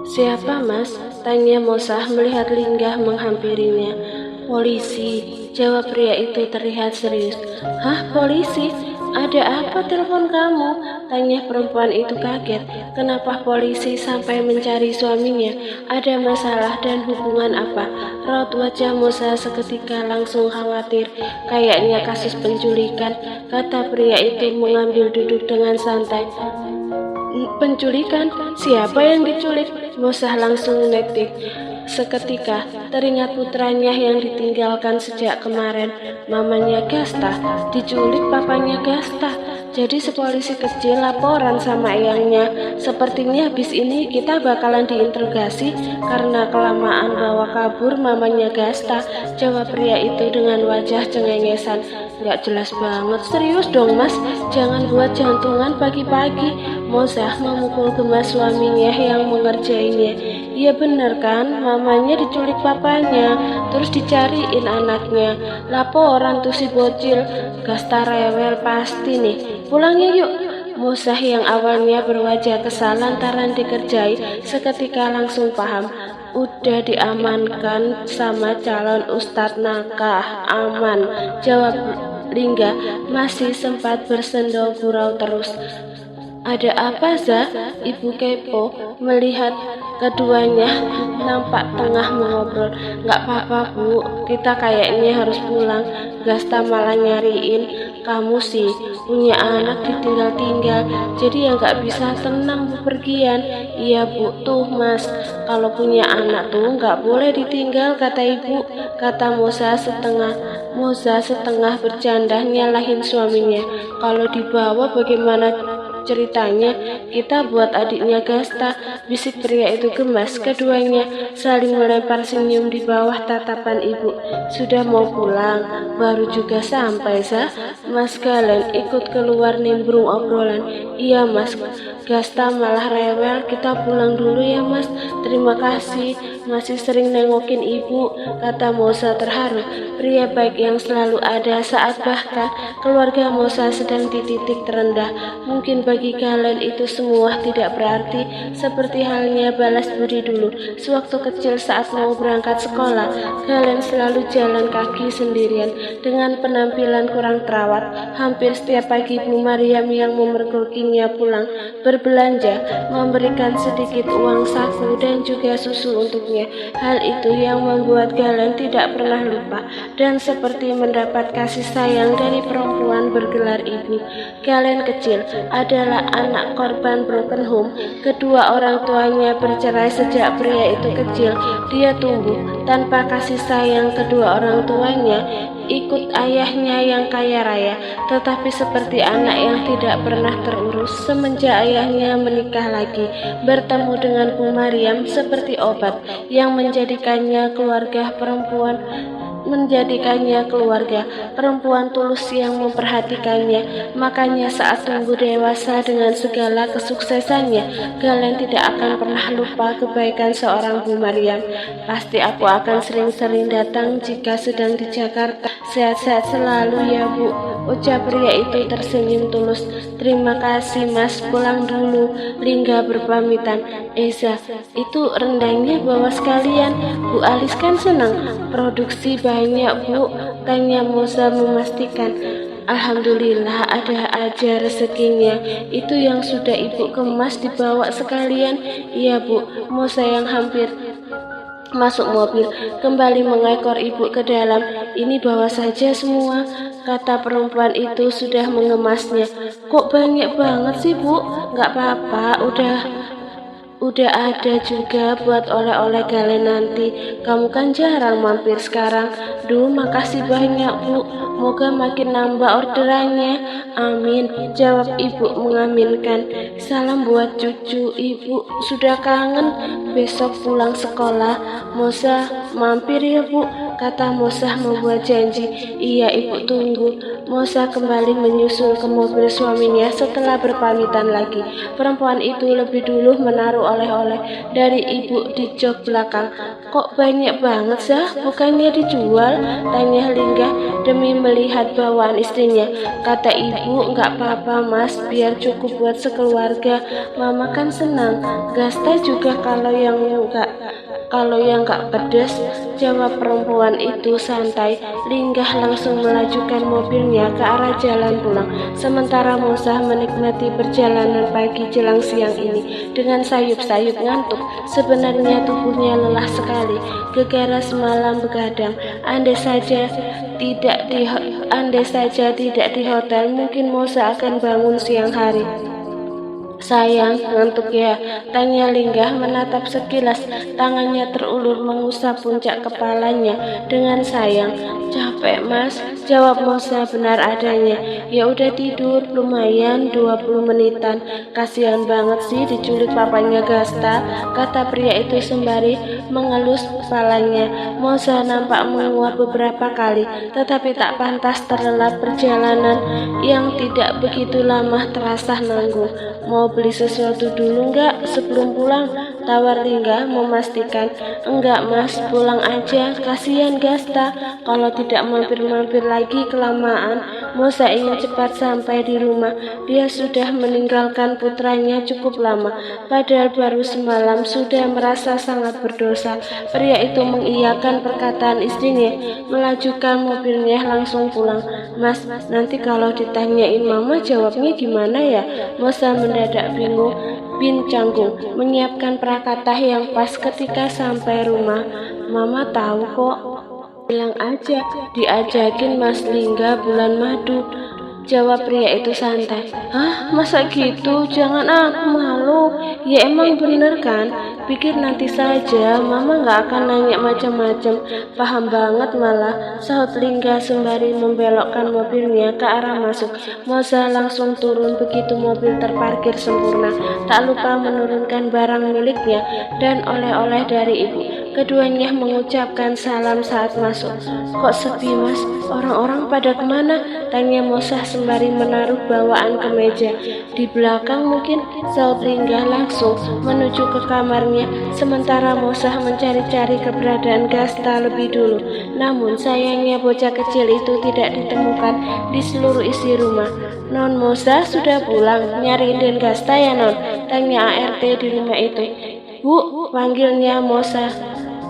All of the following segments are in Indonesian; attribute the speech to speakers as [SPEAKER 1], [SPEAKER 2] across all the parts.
[SPEAKER 1] "Siapa, Mas?" tanya Mosah melihat Linggah menghampirinya. "Polisi," jawab pria itu terlihat serius. "Hah, polisi? Ada apa telepon kamu?" tanya perempuan itu kaget. Kenapa polisi sampai mencari suaminya? Ada masalah dan hubungan apa? Raut wajah Mosah seketika langsung khawatir. "Kayaknya kasus penculikan," kata pria itu mengambil duduk dengan santai. "Penculikan? Siapa yang diculik?" Mosah langsung netik. Seketika teringat putranya yang ditinggalkan sejak kemarin. Mamanya Gasta diculik, papanya Gasta. Jadi sepolisi kecil laporan sama eyangnya. "Sepertinya habis ini kita bakalan diinterogasi karena kelamaan bawa kabur mamanya Gasta," jawab pria itu dengan wajah cengengesan. "Nggak jelas banget." "Serius dong, Mas, jangan buat jantungan pagi-pagi." Mosah memukul gemas suaminya yang mengerjainya. "Iya bener kan, mamanya diculik papanya, terus dicariin anaknya. Laporan tuh si bocil, Gasta rewel pasti nih. Pulangnya yuk." Mosah yang awalnya berwajah kesal lantaran dikerjai, seketika langsung paham. "Udah diamankan sama calon ustadz nakah." "Aman," jawab Lingga, masih sempat bersendau gurau terus. "Ada apa, Za?" Ibu kepo melihat keduanya nampak tengah mengobrol. "Nggak apa-apa, Bu. Kita kayaknya harus pulang. Gasta malah nyariin. Kamu sih punya anak ditinggal-tinggal, jadi ya nggak bisa tenang bepergian." "Iya, Bu. Tuh, Mas, kalau punya anak tuh nggak boleh ditinggal," kata Ibu, kata Moza setengah bercanda nyalahin suaminya. "Kalau dibawa bagaimana ceritanya? Kita buat adiknya Gasta," bisik pria itu gemas. Keduanya saling melempar senyum di bawah tatapan ibu. "Sudah mau pulang? Baru juga sampai, Za." Mas Galen ikut keluar nimbrung obrolan. "Iya, Mas, Gasta malah rewel. Kita pulang dulu ya, Mas." "Terima kasih, masih sering nengokin ibu," kata Moza terharu. Pria baik yang selalu ada saat bahkan keluarga Moza sedang di titik terendah. Mungkin bagi Galen itu semua tidak berarti, seperti halnya balas budi dulu. Sewaktu kecil saat mau berangkat sekolah, Galen selalu jalan kaki sendirian dengan penampilan kurang terawat. Hampir setiap pagi Bu Mariam yang memergokinya pulang berbelanja, memberikan sedikit uang saku dan juga susu untuknya. Hal itu yang membuat Galen tidak pernah lupa dan seperti mendapat kasih sayang dari perempuan bergelar ibu. Galen kecil adalah anak korban broken home. Kedua orang tuanya bercerai sejak pria itu kecil. Dia tumbuh tanpa kasih sayang kedua orang tuanya, ikut ayahnya yang kaya raya, tetapi seperti anak yang tidak pernah terurus. Semenjak ayahnya menikah lagi, bertemu dengan Bu Mariam seperti obat yang menjadikannya keluarga perempuan tulus yang memperhatikannya. Makanya saat tumbuh dewasa dengan segala kesuksesannya, Galen tidak akan pernah lupa kebaikan seorang Bu Mariam. "Pasti aku akan sering-sering datang jika sedang di Jakarta. Sehat-sehat selalu ya, Bu," ucap pria itu tersenyum tulus. "Terima kasih, Mas, pulang dulu." Lingga berpamitan. "Eza, itu rendangnya bawa sekalian. Bu Alis kan senang." "Produksi banyak, Bu," tanya Moza memastikan. "Alhamdulillah, ada aja rezekinya. Itu yang sudah Ibu kemas dibawa sekalian." "Iya, Bu." Moza yang hampir masuk mobil kembali mengekor ibu ke dalam. "Ini bawa saja semua," kata perempuan itu sudah mengemasnya. "Kok banyak banget sih, Bu?" "Nggak apa-apa, udah ada juga buat oleh-oleh Galen nanti. Kamu kan jarang mampir sekarang." "Duh, makasih banyak, Bu. Moga makin nambah orderannya." "Amin," jawab ibu mengaminkan. "Salam buat cucu, Ibu sudah kangen. Besok pulang sekolah, Moza mampir ya, Bu," kata Mosah membuat janji. Iya ibu, tunggu. Mosah kembali menyusul ke mobil suaminya setelah berpamitan lagi. Perempuan itu lebih dulu menaruh oleh-oleh dari ibu di jok belakang. Kok banyak banget Zah? Bukannya dijual? Tanya Linggah demi melihat bawaan istrinya. Kata ibu, nggak apa-apa mas, biar cukup buat sekeluarga. Mama kan senang. Gasta juga kalau yang nggak pedes, jawab perempuan itu santai. Linggah langsung melajukan mobilnya ke arah jalan pulang. Sementara Mosah menikmati perjalanan pagi jelang siang ini dengan sayup-sayup ngantuk. Sebenarnya tubuhnya lelah sekali, gegara semalam begadang. Andai saja tidak di hotel, mungkin Mosah akan bangun siang hari. Sayang, ngantuk ya? Tanya Linggah menatap sekilas. Tangannya terulur mengusap puncak kepalanya dengan sayang. Capek mas, jawab Mosah benar adanya. Ya udah tidur, lumayan 20 menitan. Kasihan banget sih diculik papanya Gasta, kata pria itu sembari mengelus kepalanya. Mosah nampak menguap beberapa kali, tetapi tak pantas terlelap perjalanan yang tidak begitu lama terasa nanggung. Mau beli sesuatu dulu nggak sebelum pulang? Tawar Linggah memastikan. Enggak mas, pulang aja, kasihan Gasta kalau tidak mampir-mampir lagi kelamaan. Mosah ingin cepat sampai di rumah. Dia sudah meninggalkan putranya cukup lama, padahal baru semalam sudah merasa sangat berdosa. Pria itu mengiyakan perkataan istrinya, melajukan mobilnya langsung pulang. Mas, nanti kalau ditanyain mama jawabnya gimana ya? Mosah mendadak bingung bin canggung menyiapkan prakata yang pas ketika sampai rumah. Mama tahu kok, bilang aja diajakin Mas Linggah bulan madu, jawab pria itu santai. Hah, masa gitu? Jangan, aku malu. Ya emang bener kan? Pikir nanti saja, mama gak akan nanya macam-macam. Paham banget malah, sahut Linggah sembari membelokkan mobilnya ke arah masuk. Mosah langsung turun begitu mobil terparkir sempurna, tak lupa menurunkan barang miliknya dan oleh-oleh dari ibu. Keduanya mengucapkan salam saat masuk. Kok sepi mas? Orang-orang pada kemana? Tanya Mosah sembari menaruh bawaan ke meja. Di belakang mungkin, sahut Linggah langsung menuju ke kamarnya. Sementara Mosah mencari-cari keberadaan Gasta lebih dulu. Namun sayangnya bocah kecil itu tidak ditemukan di seluruh isi rumah. Non Mosah sudah pulang, nyariin Den Gasta ya non? Tanya ART di rumah itu. Bu, panggilnya Mosah.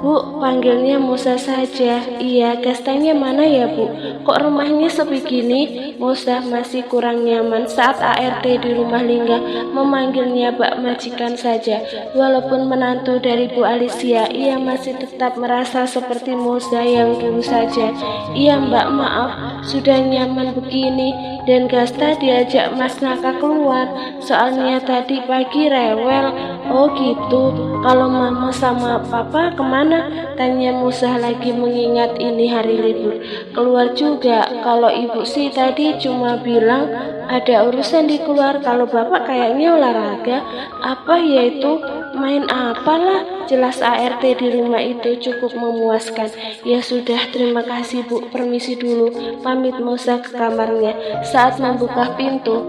[SPEAKER 1] Bu, panggilnya Mosah saja. Iya, Gastanya mana ya bu? Kok rumahnya sepi gini? Mosah masih kurang nyaman saat ART di rumah Linggah memanggilnya Mbak Majikan saja. Walaupun menantu dari Bu Alicia, ia masih tetap merasa seperti Mosah yang dulu saja. Iya mbak, maaf, sudah nyaman begini. Dan Gasta diajak Mas Naka keluar, soalnya tadi pagi rewel. Oh gitu, kalau mama sama papa kemana? Tanya Mosah lagi mengingat ini hari libur. Keluar juga, kalau ibu sih tadi cuma bilang ada urusan di keluar. Kalau bapak kayaknya olahraga. Apa yaitu? Main apalah? Jelas ART di rumah itu cukup memuaskan. Ya sudah, terima kasih bu, permisi dulu. Pamit Mosah ke kamarnya. Saat membuka pintu,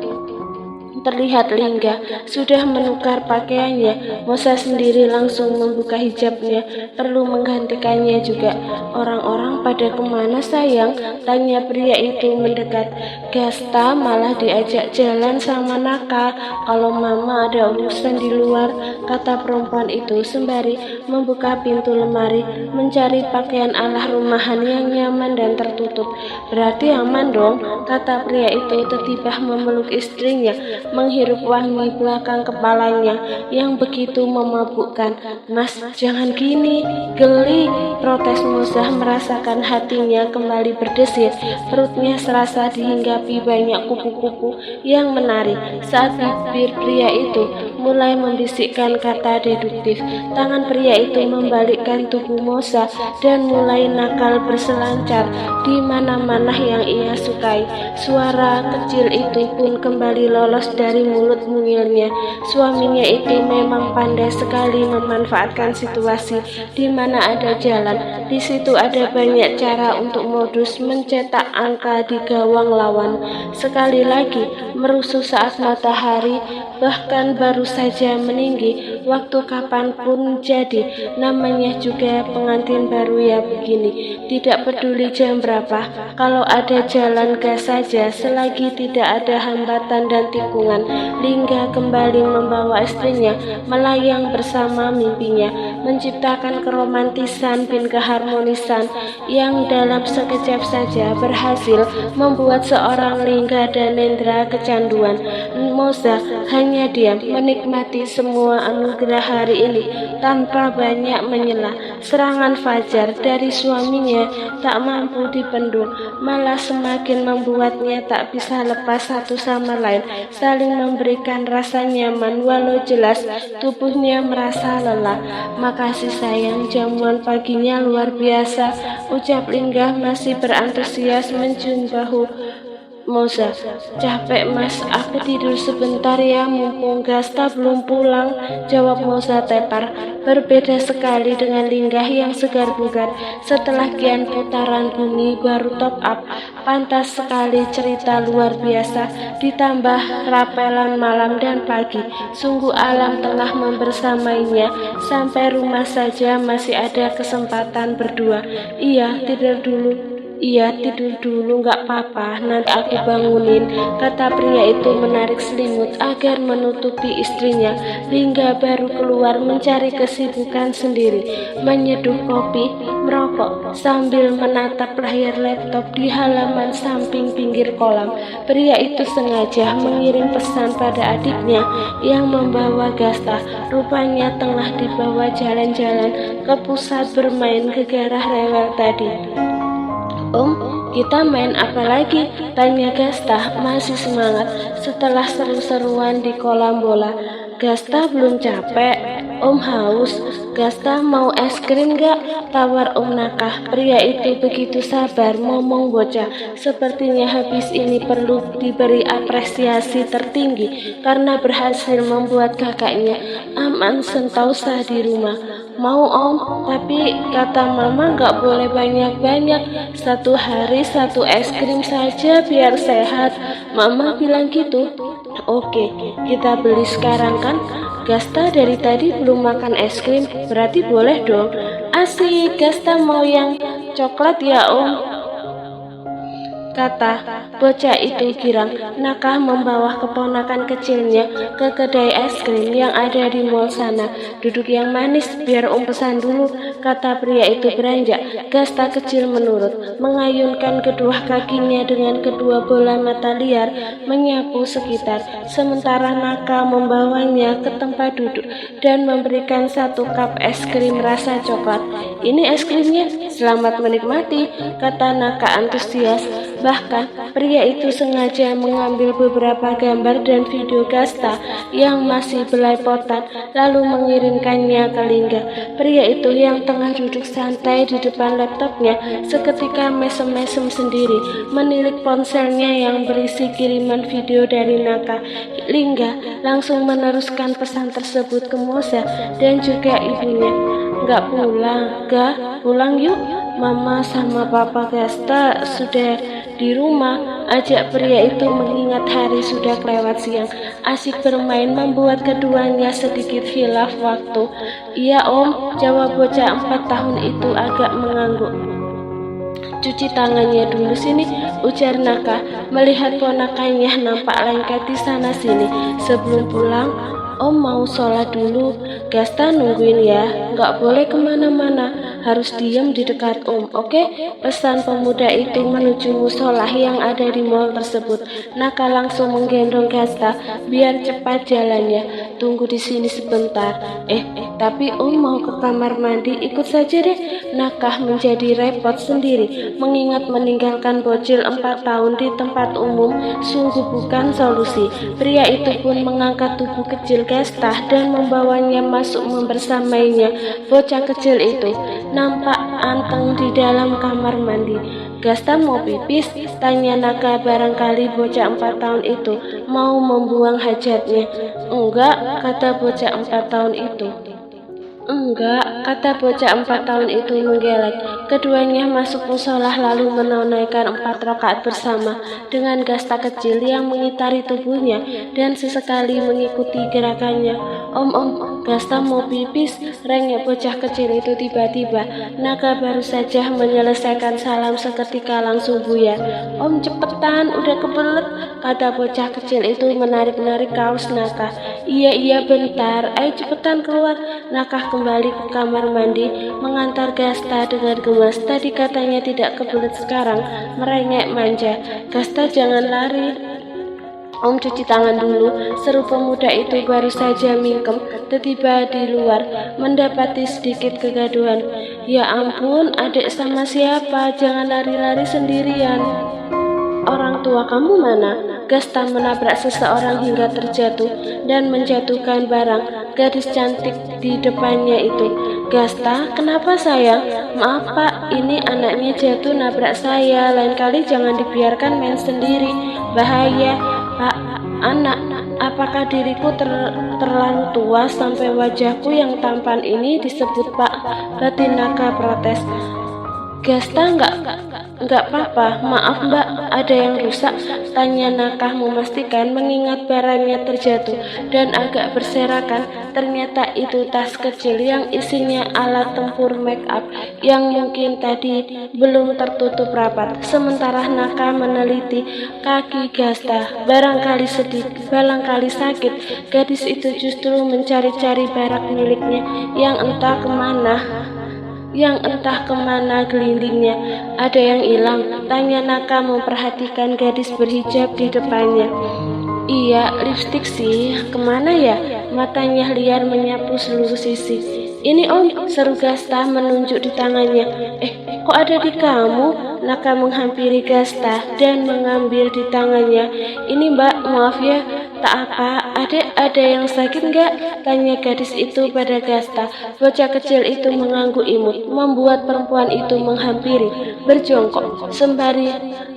[SPEAKER 1] terlihat Linggah sudah menukar pakaiannya. Mosah sendiri langsung membuka hijabnya, perlu menggantikannya juga. Orang-orang pada kemana sayang? Tanya pria itu mendekat. Gasta malah diajak jalan sama Naka. Kalau mama ada urusan di luar, kata perempuan itu sembari membuka pintu lemari, mencari pakaian ala rumahan yang nyaman dan tertutup. Berarti aman dong, kata pria itu tertibah memeluk istrinya, menghirup wangi belakang kepalanya yang begitu memabukkan. Mas, jangan gini, geli, protes Mosah merasakan hatinya kembali berdesir. Perutnya serasa dihinggapi banyak kupu-kupu yang menari saat bibir pria itu mulai membisikkan kata deduktif. Tangan pria itu membalikkan tubuh Moza dan mulai nakal berselancar di mana-mana yang ia sukai. Suara kecil itu pun kembali lolos dari mulut mungilnya. Suaminya itu memang pandai sekali memanfaatkan situasi di mana ada jalan. Di situ ada banyak cara untuk modus mencetak angka di gawang lawan. Sekali lagi merusuh saat matahari, bahkan baru saja meninggi. Waktu kapanpun jadi, namanya juga pengantin baru ya begini. Tidak peduli jam berapa, kalau ada jalan gas saja selagi tidak ada hambatan dan tikungan. Lingga kembali membawa istrinya melayang bersama mimpinya, menciptakan keromantisan dan keharmonisan yang dalam sekejap saja berhasil membuat seorang Lingga dan Nendra kecanduan. Moza hanya diam menikmati semua anugerah hari ini tanpa banyak menyela. Serangan fajar dari suaminya tak mampu dibendung, malah semakin membuatnya tak bisa lepas satu sama lain, saling memberikan rasa nyaman walau jelas tubuhnya merasa lelah. Makasih sayang, jamuan paginya luar biasa, ucap Lingga masih berantusias mencium bahu Moza. Capek mas, aku tidur sebentar ya mumpung Gasta belum pulang, jawab Moza tepar. Berbeda sekali dengan Lingga yang segar bugar setelah kian putaran bumi baru top up. Pantas sekali cerita luar biasa ditambah rapelan malam dan pagi. Sungguh alam telah membersamainya, sampai rumah saja masih ada kesempatan berdua. Iya tidur dulu nggak apa-apa, nanti aku bangunin, kata pria itu menarik selimut agar menutupi istrinya. Lingga baru keluar mencari kesibukan sendiri, menyeduh kopi, merokok, sambil menatap layar laptop di halaman samping pinggir kolam. Pria itu sengaja mengirim pesan pada adiknya yang membawa Gasta. Rupanya tengah dibawa jalan-jalan ke pusat bermain gegarah rewel tadi. Om, kita main apa lagi? Tanya Gasta masih semangat setelah seru-seruan di kolam bola. Gasta belum capek. Om haus. Gasta mau es krim gak? Tawar Om Nakah. Pria itu begitu sabar ngomong bocah. Sepertinya habis ini perlu diberi apresiasi tertinggi karena berhasil membuat kakaknya aman sentosa di rumah. Mau Om, tapi kata mama gak boleh banyak-banyak, satu hari satu es krim saja biar sehat. Mama bilang gitu. Oke, kita beli sekarang kan? Gasta dari tadi belum makan es krim, berarti boleh dong. Asik, Gasta mau yang coklat ya Om, kata bocah itu girang. Nakah membawa keponakan kecilnya ke kedai es krim yang ada di mall sana. Duduk yang manis, biar Om pesan dulu, kata pria itu beranjak. Gasta kecil menurut, mengayunkan kedua kakinya dengan kedua bola mata liar menyapu sekitar, sementara Nakah membawanya ke tempat duduk dan memberikan satu cup es krim rasa coklat. Ini es krimnya, selamat menikmati, kata Nakah antusias. Bahkan pria itu sengaja mengambil beberapa gambar dan video Gasta yang masih belepotan lalu mengirimkannya ke Lingga. Pria itu yang tengah duduk santai di depan laptopnya seketika mesem-mesem sendiri menilik ponselnya yang berisi kiriman video dari Nakah. Lingga langsung meneruskan pesan tersebut ke Moza dan juga ibunya. Nggak pulang, pulang yuk, mama sama papa Gasta sudah di rumah, ajak pria itu mengingat hari sudah kelewat siang. Asik bermain membuat keduanya sedikit hilaf waktu. Iya Om, jawab bocah 4 tahun itu agak mengangguk. Cuci tangannya dulu sini, ujar Nakah melihat ponakannya nampak lengket di sana sini. Sebelum pulang, Om mau sholat dulu. Gasta nungguin ya, nggak boleh kemana-mana, harus diam di dekat Om, oke? Pesan pemuda itu menuju musola yang ada di mall tersebut. Nakah langsung menggendong Gasta biar cepat jalannya. tunggu di sini sebentar. Tapi Om mau ke kamar mandi, ikut saja deh. Nakah menjadi repot sendiri, mengingat meninggalkan bocil 4 tahun di tempat umum sungguh bukan solusi. Pria itu pun mengangkat tubuh kecil Gastah dan membawanya masuk membersamainya. Bocah kecil itu nampak anteng di dalam kamar mandi. Gastah mau pipis? Tanya Naka. Barangkali bocah 4 tahun itu mau membuang hajatnya. Enggak, kata bocah 4 tahun itu. Enggak, kata bocah 4 tahun itu menggelek. Keduanya masuk musola lalu menunaikan 4 rakaat bersama dengan Gastah kecil yang mengitari tubuhnya dan sesekali mengikuti gerakannya. Om, Gastah mau pipis, rengek bocah kecil itu tiba-tiba. Naka baru saja menyelesaikan salam seketika langsung buyar. Om cepetan, udah kebelet, kata bocah kecil itu menarik-narik kaos Naka. Iya bentar, ayo cepetan keluar. Naka kembali ke kamar mandi mengantar Gastah dengan gemas. Tadi katanya tidak kebelet, sekarang merengek manja. Gastah jangan lari. Om cuci tangan dulu, seru pemuda itu baru saja mingkem tiba di luar, mendapati sedikit kegaduhan. Ya ampun, adik sama siapa? Jangan lari-lari sendirian. Orang tua kamu mana? Gastah menabrak seseorang hingga terjatuh dan menjatuhkan barang gadis cantik di depannya itu. Gastah, kenapa sayang? Maaf Pak, ini anaknya jatuh nabrak saya. Lain kali jangan dibiarkan main sendiri, bahaya. Pak, anak, apakah diriku terlalu tua sampai wajahku yang tampan ini disebut Pak? Batin Naka protes. Gastah enggak apa-apa, maaf Mbak, ada yang rusak? Tanya Nakah memastikan mengingat barangnya terjatuh dan agak berserakan. Ternyata itu tas kecil yang isinya alat tempur make up yang mungkin tadi belum tertutup rapat. Sementara Nakah meneliti kaki Gastah, barangkali sakit. Gadis itu justru mencari-cari barang miliknya yang entah kemana gelindingnya. Ada yang hilang? Tanya Naka memperhatikan gadis berhijab di depannya. Iya, lipstik sih. Kemana ya? Matanya liar menyapu seluruh sisi. Ini Om, seru Gastah menunjuk di tangannya. Kok ada di kamu? Naka menghampiri Gastah dan mengambil di tangannya. Ini Mbak, maaf ya. Tak apa, adek ada yang sakit enggak? Tanya gadis itu pada Gastah. Bocah kecil itu mengangguk imut, membuat perempuan itu menghampiri, berjongkok, sembari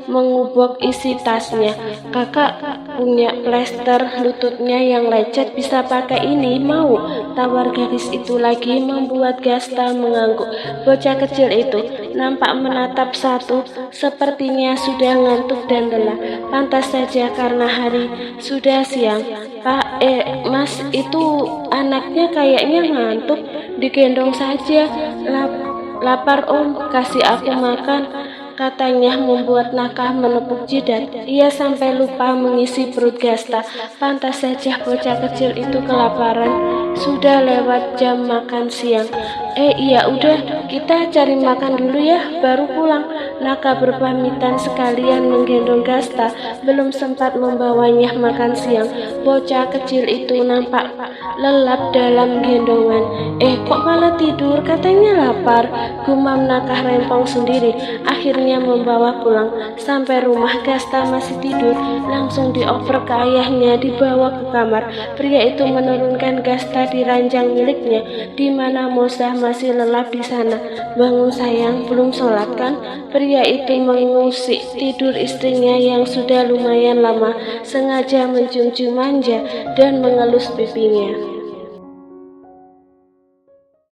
[SPEAKER 1] mengubok isi tasnya. Kakak punya plester lututnya yang lecet, bisa pakai ini, mau? Tawar gadis itu lagi, membuat Gastah mengangguk. Bocah kecil itu nampak menatap satu, sepertinya sudah ngantuk dan lelah. Pantas saja karena hari sudah siang. Pak, Mas, itu anaknya kayaknya ngantuk, digendong saja. Lapar Om, kasih aku makan, katanya membuat Nakah menepuk jidat. Ia sampai lupa mengisi perut Gastah. Pantas saja bocah kecil itu kelaparan. Sudah lewat jam makan siang. Iya udah, kita cari makan dulu ya, baru pulang. Nakah berpamitan sekalian menggendong Gastah. Belum sempat membawanya makan siang, bocah kecil itu nampak lelap dalam gendongan. Kok malah tidur? Katanya lapar, gumam Nakah rempong sendiri. Akhirnya membawa pulang. Sampai rumah Gastah masih tidur, langsung dioper ke ayahnya, dibawa ke kamar. Pria itu menurunkan Gastah di ranjang miliknya, di mana Mosah masih lelap di sana. Bangun sayang, belum sholat kan? Pria itu mengusik tidur istrinya yang sudah lumayan lama, sengaja mencium-cium manja dan mengelus pipinya.